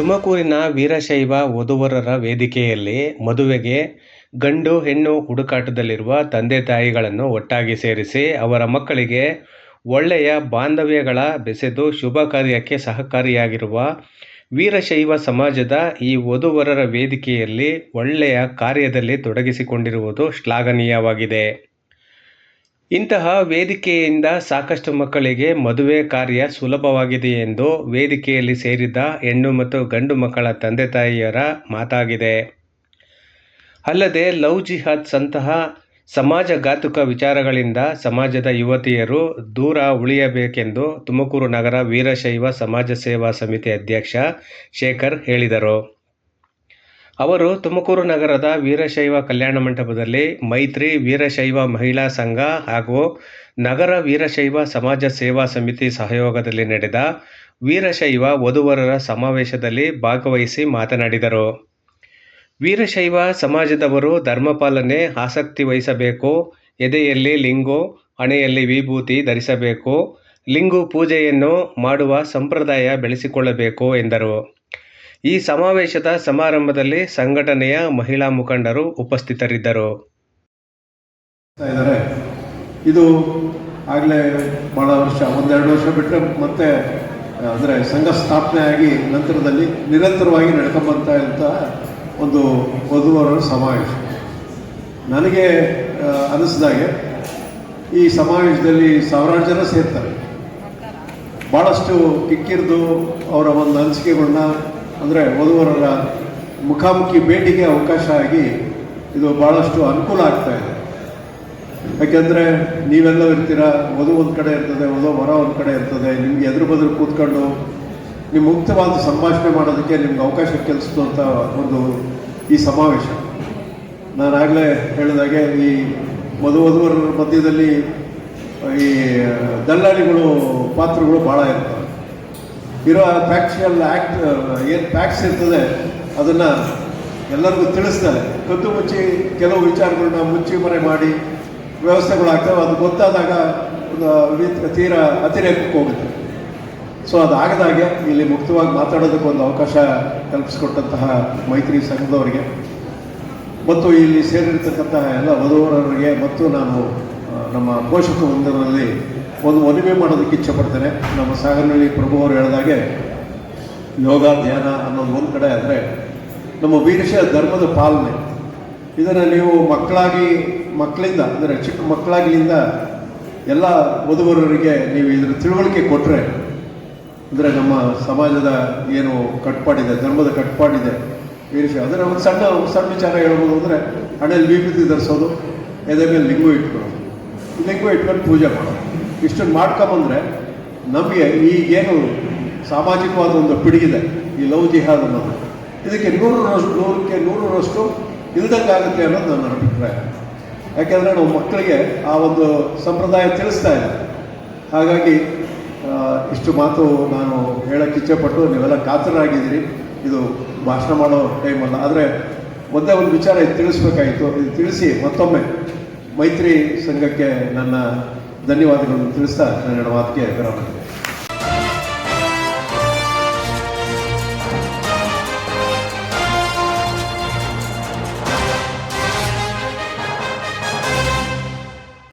ತುಮಕೂರಿನ ವೀರಶೈವ ವಧುವರರ ವೇದಿಕೆಯಲ್ಲಿ ಮದುವೆಗೆ ಗಂಡು ಹೆಣ್ಣು ಹುಡುಕಾಟದಲ್ಲಿರುವ ತಂದೆ ತಾಯಿಗಳನ್ನು ಒಟ್ಟಾಗಿ ಸೇರಿಸಿ ಅವರ ಮಕ್ಕಳಿಗೆ ಒಳ್ಳೆಯ ಬಾಂಧವ್ಯಗಳ ಬೆಸೆದು ಶುಭ ಕಾರ್ಯಕ್ಕೆ ಸಹಕಾರಿಯಾಗಿರುವ ವೀರಶೈವ ಸಮಾಜದ ಈ ವಧುವರರ ವೇದಿಕೆಯಲ್ಲಿ ಒಳ್ಳೆಯ ಕಾರ್ಯದಲ್ಲಿ ತೊಡಗಿಸಿಕೊಂಡಿರುವುದು ಶ್ಲಾಘನೀಯವಾಗಿದೆ. ಇಂತಹ ವೇದಿಕೆಯಿಂದ ಸಾಕಷ್ಟು ಮಕ್ಕಳಿಗೆ ಮದುವೆ ಕಾರ್ಯ ಸುಲಭವಾಗಿದೆ ಎಂದು ವೇದಿಕೆಯಲ್ಲಿ ಸೇರಿದ್ದ ಹೆಣ್ಣು ಮತ್ತು ಗಂಡು ಮಕ್ಕಳ ತಂದೆ ತಾಯಿಯರ ಮಾತಾಗಿದೆ. ಅಲ್ಲದೆ ಲವ್ ಜಿಹಾದ್ ಸಂತಹ ಸಮಾಜಘಾತುಕ ವಿಚಾರಗಳಿಂದ ಸಮಾಜದ ಯುವತಿಯರು ದೂರ ಉಳಿಯಬೇಕೆಂದು ತುಮಕೂರು ನಗರ ವೀರಶೈವ ಸಮಾಜ ಸೇವಾ ಸಮಿತಿ ಅಧ್ಯಕ್ಷ ಶೇಖರ್ ಹೇಳಿದರು. ಅವರು ತುಮಕೂರು ನಗರದ ವೀರಶೈವ ಕಲ್ಯಾಣ ಮಂಟಪದಲ್ಲಿ ಮೈತ್ರಿ ವೀರಶೈವ ಮಹಿಳಾ ಸಂಘ ಹಾಗೂ ನಗರ ವೀರಶೈವ ಸಮಾಜ ಸೇವಾ ಸಮಿತಿ ಸಹಯೋಗದಲ್ಲಿ ನಡೆದ ವೀರಶೈವ ವಧುವರರ ಸಮಾವೇಶದಲ್ಲಿ ಭಾಗವಹಿಸಿ ಮಾತನಾಡಿದರು. ವೀರಶೈವ ಸಮಾಜದವರು ಧರ್ಮಪಾಲನೆ ಆಸಕ್ತಿ ವಹಿಸಬೇಕು, ಎದೆಯಲ್ಲಿ ಲಿಂಗು, ಹಣೆಯಲ್ಲಿ ವಿಭೂತಿ ಧರಿಸಬೇಕು, ಲಿಂಗು ಪೂಜೆಯನ್ನು ಮಾಡುವ ಸಂಪ್ರದಾಯ ಬೆಳೆಸಿಕೊಳ್ಳಬೇಕು ಎಂದರು. ಈ ಸಮಾವೇಶದ ಸಮಾರಂಭದಲ್ಲಿ ಸಂಘಟನೆಯ ಮಹಿಳಾ ಮುಖಂಡರು ಉಪಸ್ಥಿತರಿದ್ದರು. ಇದು ಆಗಲೇ ಭಾಳ ವರ್ಷ, ಒಂದೆರಡು ವರ್ಷ ಬಿಟ್ಟರೆ ಮತ್ತೆ ಅಂದರೆ ಸಂಘ ಸ್ಥಾಪನೆ ಆಗಿ ನಂತರದಲ್ಲಿ ನಿರಂತರವಾಗಿ ನಡ್ಕೊಂಬಂತ ಒಂದು ವಧುವರರ ಸಮಾವೇಶ. ನನಗೆ ಅನಿಸಿದಾಗೆ ಈ ಸಮಾವೇಶದಲ್ಲಿ ಸಾವಿರಾರು ಜನ ಸೇರ್ತಾರೆ. ಭಾಳಷ್ಟು ಕಿಕ್ಕಿರಿದು ಅವರ ಒಂದು ಅನಿಸಿಕೆಗಳನ್ನ ಅಂದರೆ ವಧುವರರ ಮುಖಾಮುಖಿ ಭೇಟಿಗೆ ಅವಕಾಶ ಆಗಿ ಇದು ಭಾಳಷ್ಟು ಅನುಕೂಲ ಆಗ್ತಾಯಿದೆ. ಯಾಕೆಂದರೆ ನೀವೆಲ್ಲ ಇರ್ತೀರ, ವಧು ಒಂದು ಕಡೆ ಇರ್ತದೆ, ವರ ಒಂದು ಕಡೆ ಇರ್ತದೆ. ನಿಮಗೆ ಎದುರು ಬದುರು ಕೂತ್ಕೊಂಡು ನೀವು ಮುಕ್ತವಾದ ಸಂಭಾಷಣೆ ಮಾಡೋದಕ್ಕೆ ನಿಮ್ಗೆ ಅವಕಾಶ ಕೆಲಸಿದಂಥ ಒಂದು ಈ ಸಮಾವೇಶ. ನಾನಾಗಲೇ ಹೇಳಿದಾಗೆ ಈ ವಧುವರರ ಮಧ್ಯದಲ್ಲಿ ಈ ದಲ್ಲಾಳಿಗಳು ಪಾತ್ರಗಳು ಭಾಳ ಇರ್ತವೆ. ಇರೋ ಫ್ಯಾಕ್ಚುಯಲ್ ಆ್ಯಕ್ಟ್ ಏನು ಫ್ಯಾಕ್ಟ್ಸ್ ಇರ್ತದೆ ಅದನ್ನು ಎಲ್ಲರಿಗೂ ತಿಳಿಸ್ತಾರೆ. ಕದ್ದು ಮುಚ್ಚಿ ಕೆಲವು ವಿಚಾರಗಳನ್ನ ಮುಚ್ಚಿ ಮರೆ ಮಾಡಿ ವ್ಯವಸ್ಥೆಗಳಾಗ್ತವೆ. ಅದು ಗೊತ್ತಾದಾಗ ತೀರಾ ಅತಿರೇಕಕ್ಕೆ ಹೋಗುತ್ತೆ. ಸೊ ಅದಾಗದಾಗೆ ಇಲ್ಲಿ ಮುಕ್ತವಾಗಿ ಮಾತಾಡೋದಕ್ಕೆ ಒಂದು ಅವಕಾಶ ಕಲ್ಪಿಸಿಕೊಟ್ಟಂತಹ ಮೈತ್ರಿ ಸಂಘದವರಿಗೆ ಮತ್ತು ಇಲ್ಲಿ ಸೇರಿರ್ತಕ್ಕಂತಹ ಎಲ್ಲ ವಧುವರರಿಗೆ ಮತ್ತು ನಾನು ನಮ್ಮ ಪೋಷಕ ವೃಂದದಲ್ಲಿ ಒಂದು ಮನವಿ ಮಾಡೋದಕ್ಕೆ ಇಚ್ಛೆಪಡ್ತೇನೆ. ನಮ್ಮ ಸಾಗರನಹಳ್ಳಿ ಪ್ರಭು ಅವರು ಹೇಳಿದಾಗೆ ಯೋಗ ಧ್ಯಾನ ಅನ್ನೋದು ಒಂದು ಕಡೆ ಆದರೆ ನಮ್ಮ ವೀರಶೈವ ಧರ್ಮದ ಪಾಲನೆ ಇದನ್ನು ನೀವು ಮಕ್ಕಳಿಂದ ಅಂದರೆ ಚಿಕ್ಕ ಮಕ್ಕಳಾಗಿಲಿಂದ ಎಲ್ಲ ವಧುವರರಿಗೆ ನೀವು ಇದರ ತಿಳುವಳಿಕೆ ಕೊಟ್ಟರೆ, ಅಂದರೆ ನಮ್ಮ ಸಮಾಜದ ಏನು ಕಟ್ಪಾಡಿದೆ, ಧರ್ಮದ ಕಟ್ಪಾಡಿದೆ ವೀರಶೈವ, ಅದರ ಒಂದು ಸಣ್ಣ ವಿಚಾರ ಹೇಳ್ಬೋದು. ಅಂದರೆ ಹಣೆಯಲ್ಲಿ ವಿಭೂತಿ ಧರಿಸೋದು, ಎದೆ ಮೇಲೆ ಲಿಂಗು ಇಟ್ಕೊಂಡು ಪೂಜೆ ಮಾಡೋದು, ಇಷ್ಟನ್ನು ಮಾಡ್ಕೊಂಬಂದರೆ ನಮಗೆ ಈಗೇನು ಸಾಮಾಜಿಕವಾದ ಒಂದು ಪಿಡುಗಿದೆ ಈ ಲವ್ ಜಿಹಾದ್ ಅನ್ನೋದು, ಇದಕ್ಕೆ 100% ಇಲ್ದಂಗಾಗುತ್ತೆ ಅನ್ನೋದು ನನ್ನ ಅಭಿಪ್ರಾಯ. ಯಾಕೆಂದರೆ ನಾವು ಮಕ್ಕಳಿಗೆ ಆ ಒಂದು ಸಂಪ್ರದಾಯ ತಿಳಿಸ್ತಾ ಇಲ್ಲ. ಹಾಗಾಗಿ ಇಷ್ಟು ಮಾತು ನಾನು ಹೇಳೋಕ್ಕೆ ಇಚ್ಛೆಪಟ್ಟು ನೀವೆಲ್ಲ ಕಾತರಾಗಿದ್ದೀರಿ. ಇದು ಭಾಷಣ ಮಾಡೋ ಟೈಮಲ್ಲ, ಆದರೆ ಒಂದೇ ಒಂದು ವಿಚಾರ ಇದು ತಿಳಿಸ್ಬೇಕಾಯಿತು. ಇದು ತಿಳಿಸಿ ಮತ್ತೊಮ್ಮೆ ಮೈತ್ರಿ ಸಂಘಕ್ಕೆ ನನ್ನ ಧನ್ಯವಾದಗಳನ್ನು ತಿಳಿಸ್ತಾ ನನ್ನ ಮಾತಿಗೆ ವಿರಾಮ.